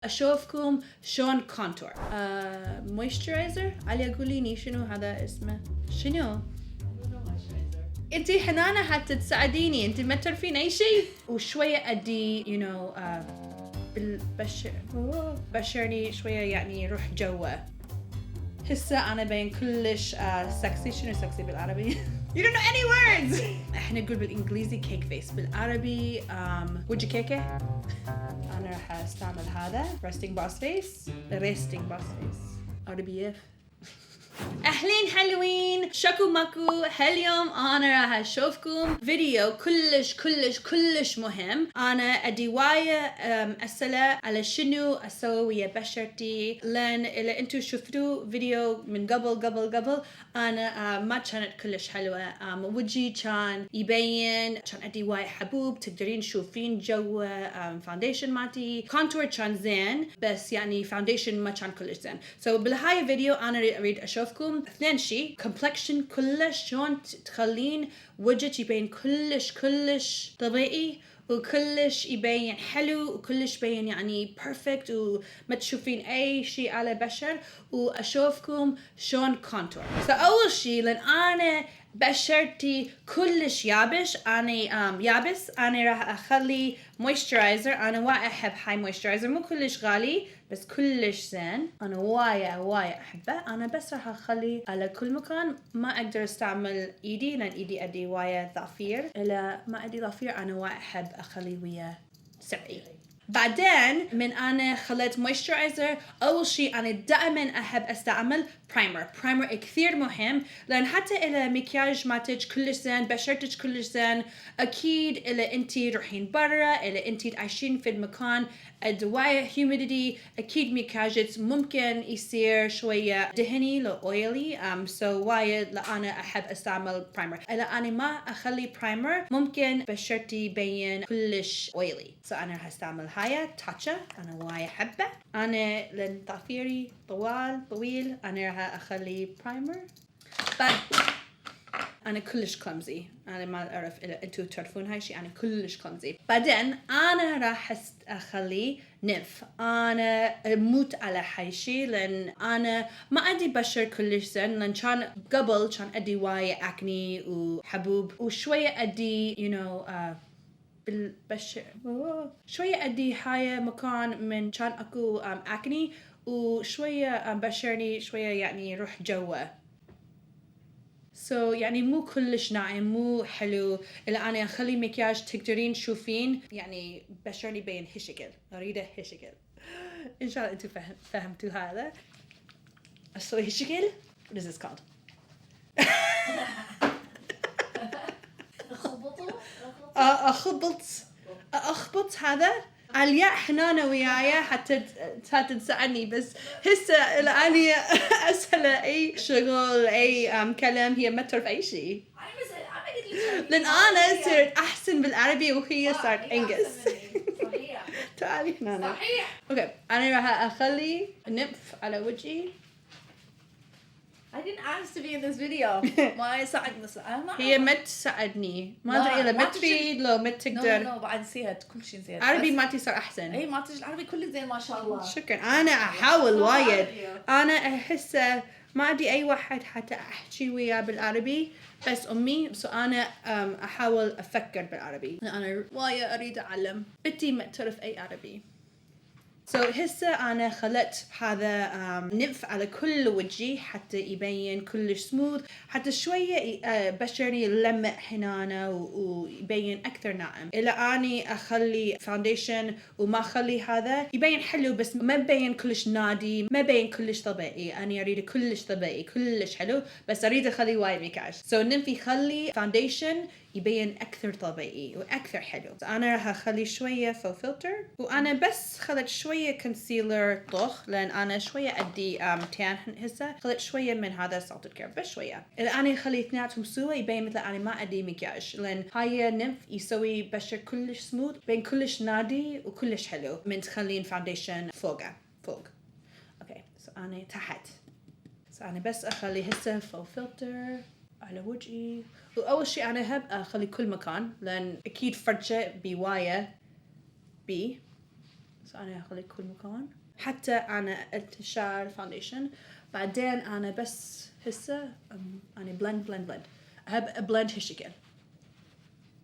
أشوفكم شون كونتور مويسترايزر. علي قوليني شنو هذا اسمه شنو؟ انتي حنانة حتى تساعديني، انتي ما تعرفين اي شيء. وشوية ادي بشرني شوية يعني روح جوه. هسه انا بين كلش سكسي. شنو سكسي بالعربي؟ You don't know any words. احنا نقول بالانجليزي كيك فيس، بالعربي وجه كيكه. انا راح استعمل هذا resting boss face RBF. اهلين حلوين، شكو ماكو. هاليوم انا راح اشوفكم فيديو كلش مهم. انا ادي وايا اسئله على شنو اسوي ويا بشرتي، لان اذا انتو شفتوا فيديو من قبل انا ما كانت كلش حلوه. وجهي كان يبين، كان ادي وايا حبوب، تقدرين تشوفين جوا فاونديشن مالتي. كونتور كان زين بس يعني فاونديشن ما كان كلش زين. بالهاي فيديو انا اريد اشوفكم اثنين شيء: كومبلكشن كلش شلون تخلين وجهك يبين كلش طبيعي وكلش يبين حلو وكلش يبين يعني بيرفكت وما تشوفين اي شيء على بشر. واشوفكم شلون كونتور. اول شيء لان انا بشرتي كلش يابس، انا راح اخلي مويسترايزر. انا وايد احب هاي مويسترايزر، مو كلش غالي بس كلش زين، انا وايد احبه. انا بس راح اخلي على كل مكان، ما اقدر استعمل ايدي لان ايدي ادي وايد ضفير. الا ما ادي ضفير انا وايد احب اخلي ويا سبعي. بعدين من انا خليت مويسترايزر، اول شيء انا دائما احب استعمل برايمر كثير مهم، لان حتى اذا مكياج مالتك كلش زين، بشرتك كلش زين، اكيد اذا انتي روحين برا، اذا انتي عايشين في المكان دواية هيوميديتي، اكيد مكياجك ممكن يصير شويه دهني لو اويلي. وايد لا انا احب استعمل برايمر. اذا انا ما اخلي برايمر ممكن بشرتي يبين كلش اويلي. انا راح استعمل هاي تاتشا، انا وايد احبه. انا لان ضفيري طويل انا راح اخلي برايمر. بعد انا كلش كلمزي، انا ما اعرف اذا انتو تعرفون هاي الشيء، انا كلش كلمزي. بعدين انا راح اخلي نف. انا اموت على هاي الشيء لان انا ما ادي بشر كلش زين، لان كان قبل كان ادي وايد اكني وحبوب، وشويه ادي بالبشر شويه ادي هاي مكان من كان اكو اكني، وشويه بشرني شويه يعني روح جوه. يعني مو كلش ناعم، مو حلو. الا انا اخلي مكياج تقدرين تشوفين يعني بشرني بين هالشكل، اريده هالشكل. ان شاء الله انتم فهمتوا هذا. اسوي هالشكل. What is this called? اخبط هذا الياء حنانة وياي حتى تساعدني. بس هسه اني اسهل اي شغل اي كلام هي ما تعرف اي شيء، لان انا صرت احسن بالعربي وهي صارت انجز. تعالي هنا. صحيح. اوكي انا راح اخلي نف على وجهي. I didn't ask to be in this video. ما يساعدني. هي ما تساعدني، ما ادري اذا ما تريد لو ما تقدر. no بعد نسيت كل شيء نسيت. عربي ما تصير احسن. اي ما تجي العربي كله زين ما شاء الله. شكرا. انا احاول وايد. انا احس ما ادري اي واحد حتى احكي وياه بالعربي بس امي. انا احاول افكر بالعربي، انا وايد اريد اعلم. بنتي ما تعرف اي عربي. هسه انا خلت هذا نف على كل وجهي حتى يبين كلش سموث، حتى شويه بشرني يلمع حنانه ويبين اكثر ناعم. الا اني اخلي فاونديشن وما اخلي هذا يبين حلو بس ما يبين كلش نادي، ما يبين كلش طبيعي. انا اريد كلش طبيعي كلش حلو بس اريد اخلي وايد مكياج. نفي خلي فاونديشن يبين أكثر طبيعي وأكثر حلو. أنا راح أخلي شوية فو فلتر، وأنا بس خلت شوية كونسيلر طخ لأن أنا شوية أدي تان هسه. خلت شوية من هذا سالتد كير بس شوية. إذا أنا أخلي اثنيناتهم سوا يبين مثل أنا ما أدي مكياج، لأن هاي نف يسوي بشر كلش سموث، بين كلش نادي وكلش حلو من تخلين فاونديشن فوق. أوكي أنا تحت. أنا بس أخلي هسه فو فلتر على وجهي. وأول شيء أنا أحب أخلي كل مكان لأن أكيد فرشة بواية أنا أخلي كل مكان حتى أنا انتشار فاونديشن بعدين أنا بس هسه أنا بلند أحب بلند هالشكل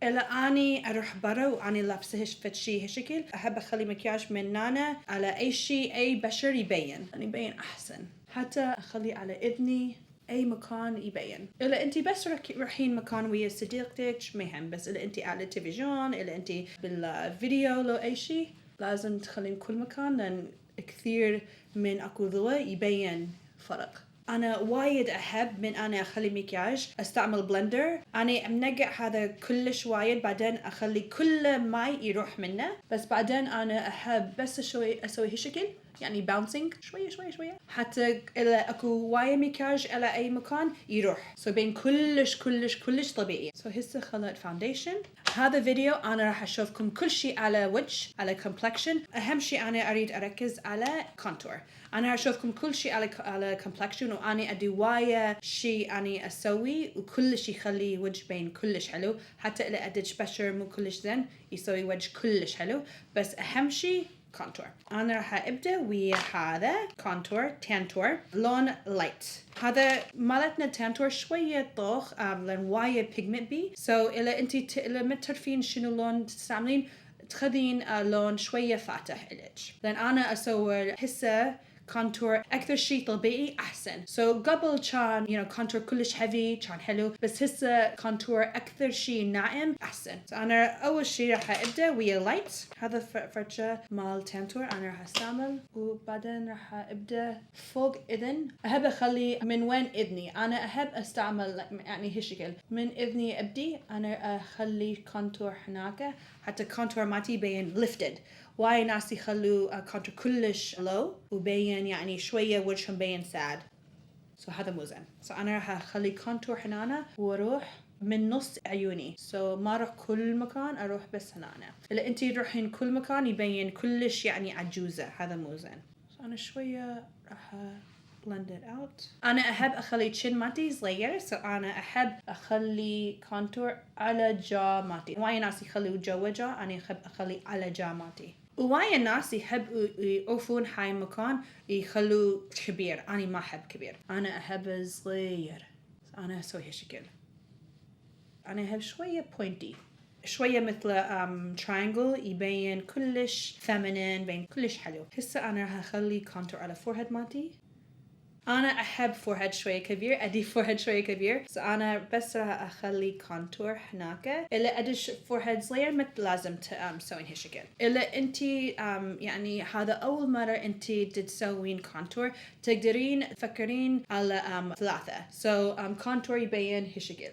إلا أني أروح برا وأني لابسة فد شي هالشكل أحب أخلي مكياج من نانا على أي شي أي بشر يبين يعني يبين أحسن حتى أخلي على إذني أي مكان يبين إلا أنتي بس رايحين مكان ويا صديقتك مهم بس إلا أنتي على التلفزيون إلا أنتي بالفيديو لو أي شي لازم تخلين كل مكان لأن كثير من أكو ضوء يبين فرق أنا وايد أحب من أنا أخلي مكياج أستعمل بلندر أنا منقع هذا كلش وايد بعدين أخلي كل ماي يروح منه بس بعدين أنا أحب بس أسوي هالشكل يعني باونسينج شوية حتى إلا أكو وايد مكياج على أي مكان يروح بين كلش طبيعي هسه خلت فاونديشن هذا فيديو أنا راح أشوفكم كل شيء على وجه على كومبلكشن أهم شيء أنا أريد أركز على كونتور أنا هشوفكم كل شيء على كومبلكشن وأنا أدي وايا شيء أنا أسوي وكل شيء يخلي وجه بين كلش حلو حتى إذا أدج بشر مو كلش زين يسوي وجه كلش حلو بس أهم شيء كونتور أنا راح أبدأ ويا هذا كونتور تانتور لون لايت هذا مالتنا تانتور شوية طوخ لأن وايد بيجمنت بي إلا أنتي إلا ما تعرفين شنو لون تستعملين تخذين لون شوية فاتح إلك لأن أنا أسوي هسه كونتور أكثر شيء طبيعي أحسن قبل كان كونتور كلش heavy كان حلو بس هسه كونتور أكثر شيء ناعم أحسن أنا أول شيء راح أبدأ ويا لايت هذا فرشة مال تانتور أنا راح أستعمل وبعدين راح أبدأ فوق إذن أحب أخلي من وين إذني أنا أحب أستعمل يعني هالشكل من إذني أبدي أنا أخلي كونتور هناك حتى كونتور مالتي يبين lifted وايد ناس يخلوا كونتور كلش لو وبين يعني شوية وجههم بين ساد هذا مو زين أنا راح أخلي كونتور هنا وأروح من نص عيوني ما أروح كل مكان أروح بس هنا إلا أنتي تروحين كل مكان يبين كلش يعني عجوزة هذا مو زين أنا شوية راح blend it out أنا أحب أخلي chin ماتي صغير أنا أحب أخلي كونتور على جا ماتي وايد ناس يخلوا جوا جا أنا أحب أخلي على جا ماتي ووايد ناس يحب يوقفون هاي مكان يخلوا كبير أنا ما أحب كبير أنا أحب صغير أنا أسوي هالشكل أنا أحب شوية pointy شوية مثل triangle يبين كلش feminine بين كلش حلو هسه أنا راح أخلي كونتور على forehead ماتي أنا أحب forehead شوية كبير أدي forehead شوية كبير أنا بس راح أخلي كونتور هناك إلا أدش forehead صغير مثل لازم تسوين هالشكل إلا أنتي يعني هذا أول مرة أنتي تسوين كونتور تقدرين تفكرين على ثلاثة كونتور يبين هالشكل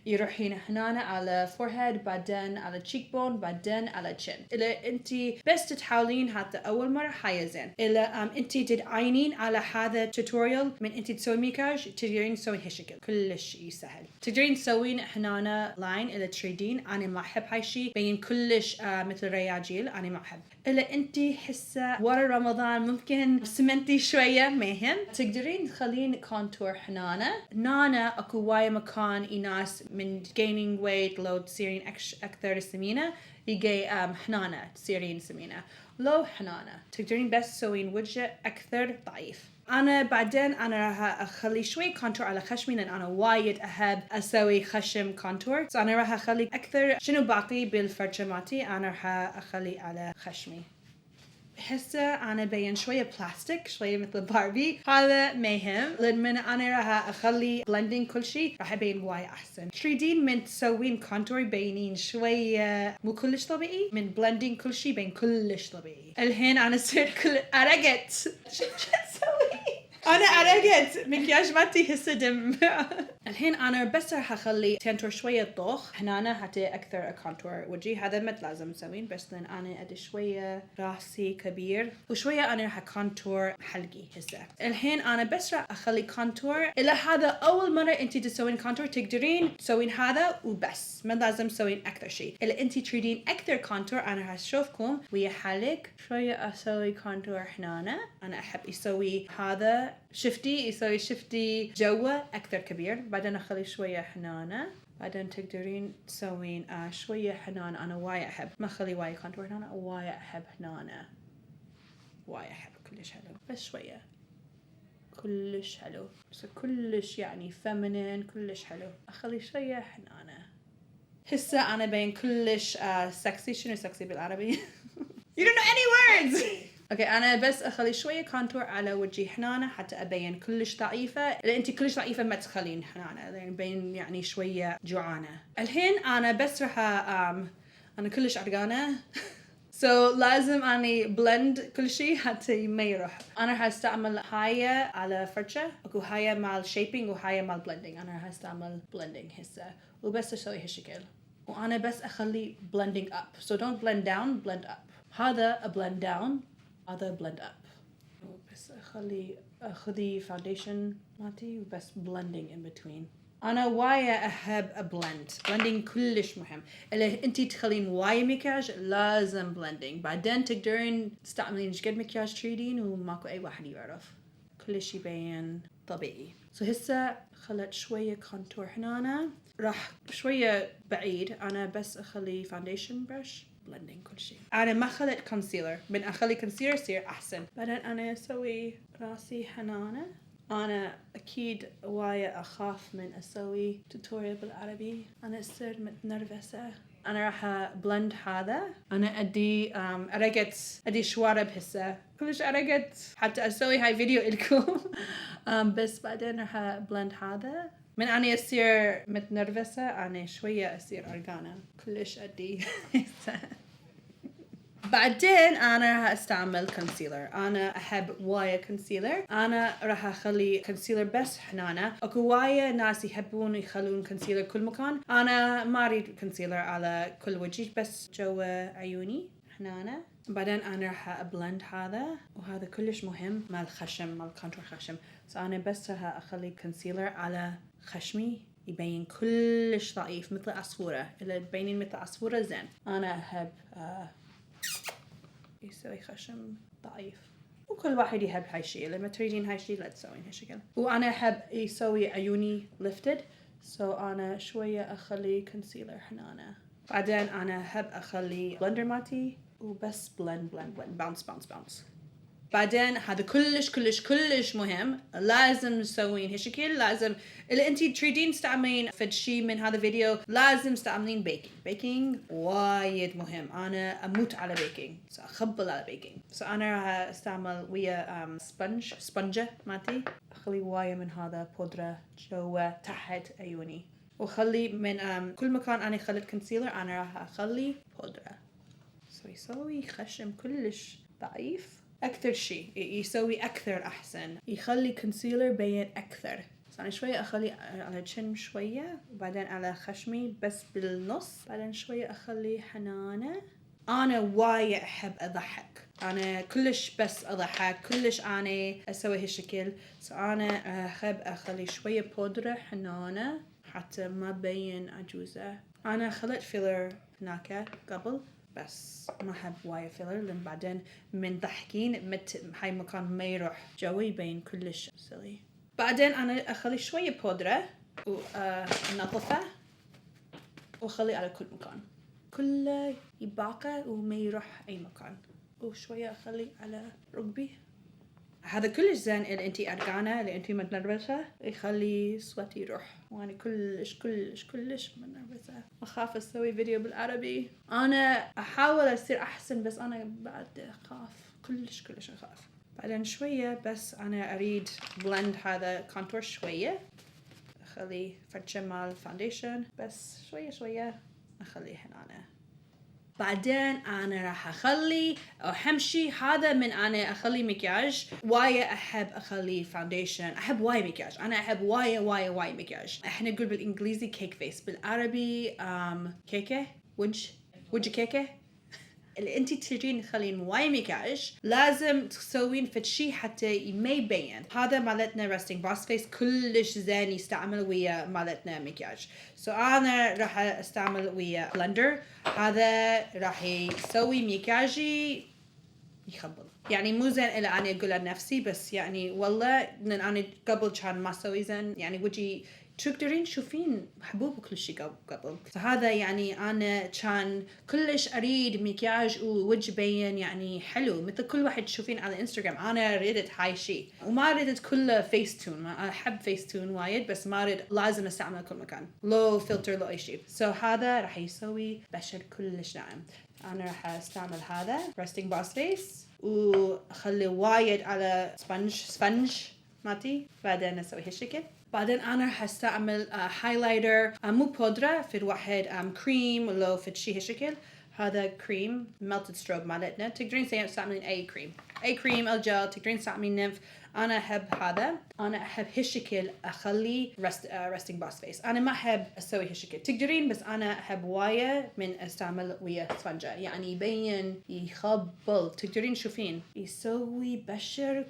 يروحين هنا على forehead بعدين على cheekbone بعدين على chin إلا أنتي بس تحاولين هذا أول مرة هاي زين إلا أنتي تدعينين على هذا tutorial من أنتي تسوي مكياج تقدرين تسوين هالشكل كلش سهل تقدرين تسوين هنا لاين إلا تريدين أنا ما أحب هاي الشيء بين كلش مثل رياجيل أنا ما أحب إلا أنتي حسة ورا رمضان ممكن سمنتي شوية مهم تقدرين تخلين كونتور هنا أكو واي مكان إناس من gaining weight لو تصيرين أكثر سمينة يجي هنا تصيرين سمينة لو هنا تقدرين بس تسوين وجه أكثر ضعيف أنا بعدين أنا راح أخلي شوي كونتور على خشمي لأن أنا وايد أحب أسوي خشم كونتور أنا راح أخلي أكثر شنو باقي بالفرشة مالتي أنا راح أخلي على خشمي هسه أنا بين شوية بلاستيك شوية مثل باربي هذا مهم لأن من أنا راح أخلي بلندين كل شيء راح يبين وايد أحسن تريدين من تسوين كونتور يبينين شوية مو كلش طبيعي من بلندين كل شيء بين كلش طبيعي الحين أنا صرت أرقت شو تسوي أنا أرقت مكياج مالتي هسه دم الحين أنا بس راح أخلي تنتور شوية طوخ هنا حتى أكثر كونتور وجهي هذا مت لازم تسوين بس لأن أنا أدي شوية راسي كبير وشوية أنا راح كونتور حلقي هسه الحين أنا بس راح أخلي كونتور إلا هذا أول مرة أنتي تسوين كونتور تقدرين تسوين هذا وبس ما لازم تسوين أكثر شيء إلا أنتي تريدين أكثر كونتور أنا راح أشوفكم ويا حلق شوية أسوي كونتور هنا أنا أحب يسوي هذا شفتي يسوي شفتي جوا أكثر كبير بعدين اخلي شوية حنانة. بعدين تقدرين تسوين شوية حنانة. انا وايد احب، ما اخلي وايد كونتور حنانة، وايد احب حنانة، وايد احب كلش حلو، بس شوية كلش حلو، بس كلش يعني فيمينين، كلش حلو. اخلي شوية حنانة. هسه انا بين كلش سكسي. شنو سكسي بالعربي؟ You don't know any words. اوكي انا بس اخلي شويه كونتور على وجهي حنانه حتى ابين كلش ضعيفه. لان انت كلش ضعيفه ما تخلين حنانه، لان يبين يعني شويه جوعانه. الحين انا بس راح انا كلش عرقانه so لازم اني بلند كل شيء حتى ما يروح. انا راح استعمل هاي على فرشه، اكو هاي مال شيبينج وهاي مال بلندنج. انا راح استعمل بلندنج هسه وبس اسوي هالشكل. وانا بس اخلي blending up, so don't blend down, blend up. هذا blend down، هذا blend up. وبس اخذي foundation مالتي وبس blending in between. انا وايد احب blending كلش مهم. اذا انتي تخلين وايد مكياج لازم blending. بعدين تقدرين تستعملين ايش قد مكياج تريدين وماكو اي واحد يعرف، كلش يبين طبيعي. هسه خلت شويه كونتور هنا، راح شويه بعيد. انا بس اخلي فاونديشن برش blending كل شيء. انا ما خلت كونسيلر، من اخلي كونسيلر يصير احسن. بعدين انا اسوي راسي حنانه. انا اكيد وايد اخاف من اسوي توتوريال بالعربي، انا اصير متنرفزه. انا راح بلند هذا. انا ادي شوارب هسه، كلش ارقت حتى اسوي هاي فيديو لكم بس بعدين راح بلند هذا. من اني اصير متنرفزه انا شويه اصير ارقانه كلش ادي بعدين انا راح استعمل كونسيلر. انا احب وايد كونسيلر. انا راح اخلي كونسيلر بس حنانه. اكو وايد ناس يحبون يخلون كونسيلر كل مكان. انا ما اريد كونسيلر على كل وجهي، بس جوا عيوني حنانه. بعدين انا راح ابلند هذا، وهذا كلش مهم مال خشم، مال كونتور خشم. انا بس راح اخلي كونسيلر على خشمي يبين كلش ضعيف مثل عصفوره. اذا تبينين مثل عصفوره زين. انا احب يسوي خشم ضعيف، وكل واحد يحب هاي الشيء. لما تريدين هاي الشيء لا تسوين هالشكل. وانا احب يسوي عيوني lifted، انا شويه اخلي كونسيلر حنانه. بعدين انا احب اخلي بلندر ماتي وبس بلند باونس. بعدين هذا كلش مهم، لازم تسوين هالشكل. لازم اللي انتي تريدين تستعملين فد شيء من هذا الفيديو لازم تستعملين بيكنج وايد مهم. انا اموت على بيكنج، اخبل على بيكنج. انا راح استعمل ويا سبنجة مالتي. اخلي وايد من هذا بودرة جوا تحت عيوني، وخلي من كل مكان انا خليت كونسيلر انا راح اخلي بودرة. يسوي خشم كلش ضعيف. أكثر شيء يسوي أكثر أحسن، يخلي كونسيلر بين أكثر. أنا شوية أخلي على الشن شوية، وبعدين على خشمي بس بالنص. بعدين شوية أخلي حنانة. أنا وايد أحب أضحك، أنا كلش بس أضحك، كلش أنا أسوي هالشكل. أنا أحب أخلي شوية بودرة حنانة حتى ما بين عجوزة. أنا خلت فيلر هناك قبل، بس ما أحب وايد فيلر، لأن بعدين من ضحكين هاي مكان ما يروح جوي يبين كلش سلي. بعدين أنا أخلي شوية بودرة ونظفه وأخلي على كل مكان، كله يباقى وما يروح أي مكان. وشوية أخلي على ركبي. هذا كلش زين إذا أنتي أرقانة، إذا أنتي متنرفزة يخلي صوتي يروح. وأنا كلش متنرفزة، أخاف أسوي فيديو بالعربي. أنا أحاول أصير أحسن، بس أنا بعد أخاف كلش أخاف. بعدين شوية بس أنا أريد بلند هذا كونتور شوية. أخلي فرشة مال فاونديشن بس شوية أخليه هنا. بعدين أنا راح أخلي أهم شيء هذا من أنا أخلي مكياج. وايد أحب أخلي فاونديشن، أحب وايد مكياج. أنا أحب وايد مكياج. إحنا نقول بالإنجليزي كيك فيس، بالعربي كيكة وجه كيكة. اللي انتي تريدين تخلين وايد مكياج لازم تسوين فد شي حتى ما يبين. هذا مالتنا ريستنج باس فيس كلش زين يستعمل ويا مالتنا مكياج. انا راح استعمل ويا بلندر. هذا راح يسوي مكياجي يخبل، يعني مو زين الا انا اقول لنفسي، بس يعني والله لان انا قبل كان ما اسوي زين، يعني وجهي تقدرين تشوفين حبوب وكل شيء قبل. فهذا يعني أنا كان كلش أريد مكياج ووجه بين يعني حلو مثل كل واحد تشوفين على إنستغرام. أنا ردت هاي شيء وما ردت كله فيس تون. ما أحب فيس تون وايد بس ما رد لازم أستعمل كل مكان لو فلتر لو أي شيء. هذا راح يسوي بشر كلش ناعم. أنا راح أستعمل هذا resting boss face وأخلي وايد على سبنج ماتي. بعدين أسوي هالشكل. بعدين أنا راح أستعمل هايلايتر مو بودرة في واحد كريم لو في شي هالشكل. هذا كريم melted strobe مالتنا. تقدرين تستعملين أي كريم أو جل تقدرين تستعملين نيف. أنا أحب هذا. أنا أحب هالشكل أخلي resting boss face. أنا ما أحب أسوي هالشكل. تقدرين بس أنا أحب وايد من أستعمل ويا سفنجة يعني يبين يخبل. تقدرين تشوفين يسوي بشر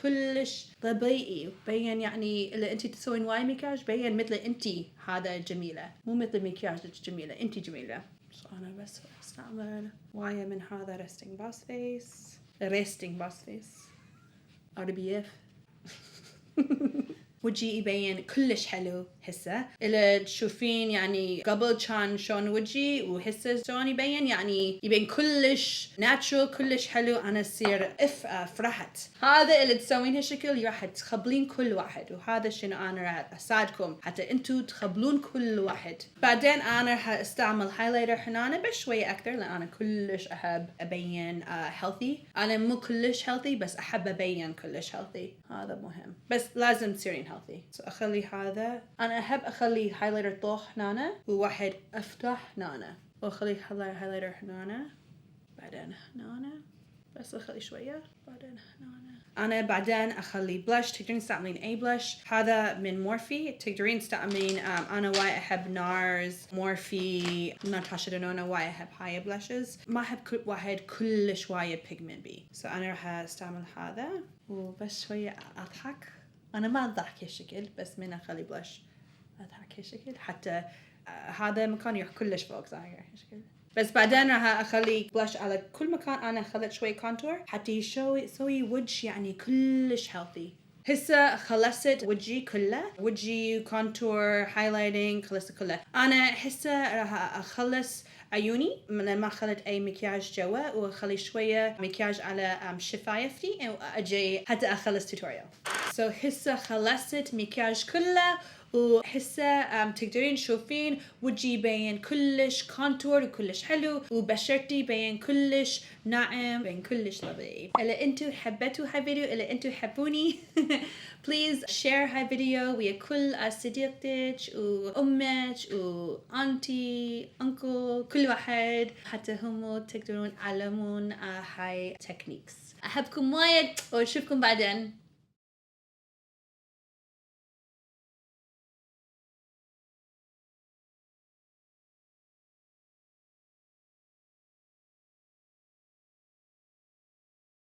كلش طبيعي. بين يعني إذا أنتي تسوين وايد مكياج بين مثل أنتي هذا جميلة مو مثل مكياجك جميلة. أنتي جميلة. أنا بس أستعمل وايد من هذا resting boss face RBF. وجهي يبين كلش حلو هسه. إلا تشوفين يعني قبل كان شون وجهي وهسه شون يبين يعني يبين كلش ناتشرال كلش حلو. أنا أصير فرحت. هذا اللي تسوين هالشكل راح تخبلين كل واحد وهذا شنو أنا راح أساعدكم حتى أنتوا تخبلون كل واحد. بعدين أنا راح أستعمل هايلايتر هنا بشوية أكثر لأن أنا كلش أحب أبين healthy. أنا مو كلش healthy بس أحب أبين كلش healthy. هذا مهم بس لازم تصيرين healthy. أخلي هذا. أنا أحب أخلي هايلايتر طوح هنا وواحد أفتح هنا وأخلي هايلايتر هنا بعدين هنا بس أخلي شوية بعدين هنا. أنا بعدين أخلي بلاش. تقدرين تستعملين أي بلاش. هذا من مورفي. تقدرين تستعملين أنا وايد أحب نارز مورفي ناتاشا دينونا. وايد أحب هاي بلاشز. ما أحب كل واحد كلش وايد pigment بي. أنا راح أستعمل هذا وبس شوية أضحك. أنا ما أضحك هالشكل بس من أخلي بلاش أضحك هالشكل حتى هذا مكان يروح كلش فوق ظاهر هالشكل. بس بعدين راح أخلي بلاش على كل مكان. أنا أخلت شوي كونتور حتى يسوي وجه يعني كلش healthy. هسه خلصت وجهي كله. وجهي كونتور هايلايتنج خلصت كله. أنا هسه راح أخلص عيوني ما أخلت أي مكياج جوا وأخلي شوية مكياج على شفايفتي وأجي حتى أخلص توتوريال. هسه خلصت مكياج كله وهسه تقدرين تشوفين وجهي يبين كلش كونتور وكلش حلو وبشرتي يبين كلش ناعم يبين كلش طبيعي. إذا انتو حبيتوا هاي فيديو إذا انتو حبوني please share هاي فيديو ويا كل صديقتك وأمك وأنتي أنكل كل واحد حتى هم تقدرون تعلمون هاي تكنيكس. أحبكم وايد وأشوفكم بعدين.